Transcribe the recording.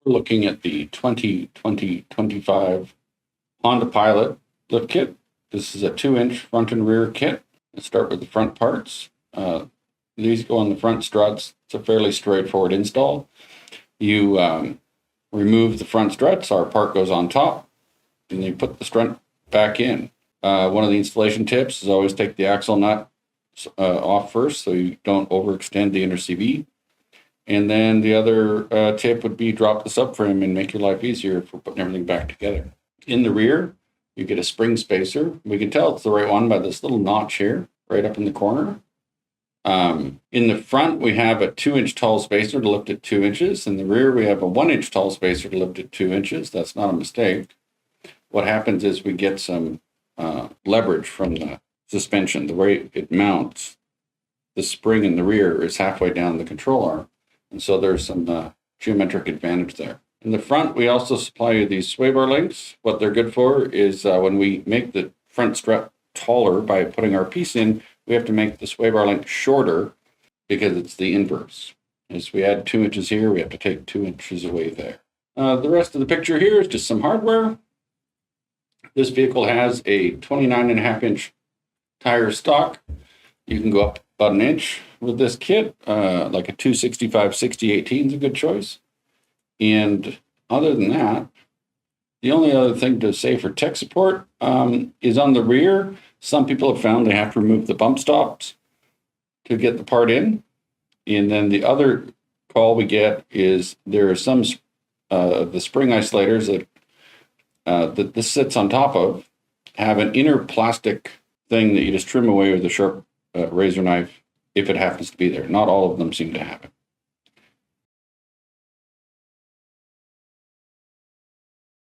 We're looking at the 2025 Honda Pilot lift kit. This is a 2-inch front and rear kit. Let's start with the front parts. These go on the front struts. It's a fairly straightforward install. You remove the front struts, our part goes on top, and you put the strut back in. One of the installation tips is always take the axle nut off first so you don't overextend the inner CV. And then the other tip would be drop the subframe and make your life easier for putting everything back together. In the rear, you get a spring spacer. We can tell it's the right one by this little notch here, right up in the corner. In the front, we have a 2-inch tall spacer to lift it 2 inches. In the rear, we have a 1-inch tall spacer to lift it 2 inches. That's not a mistake. What happens is we get some leverage from the suspension. The way it mounts, the spring in the rear is halfway down the control arm. And so there's some geometric advantage there. In the front, we also supply you these sway bar links. What they're good for is when we make the front strut taller by putting our piece in, we have to make the sway bar link shorter because it's the inverse. As we add 2 inches here, we have to take 2 inches away there. The rest of the picture here is just some hardware. This vehicle has a 29.5-inch tire stock. You can go up about an inch with this kit, like a 265/60/18 is a good choice. And other than that, the only other thing to say for tech support is on the rear. Some people have found they have to remove the bump stops to get the part in. And then the other call we get is there are some the spring isolators that this sits on top of have an inner plastic thing that you just trim away with a sharp razor knife if it happens to be there. Not all of them seem to have it.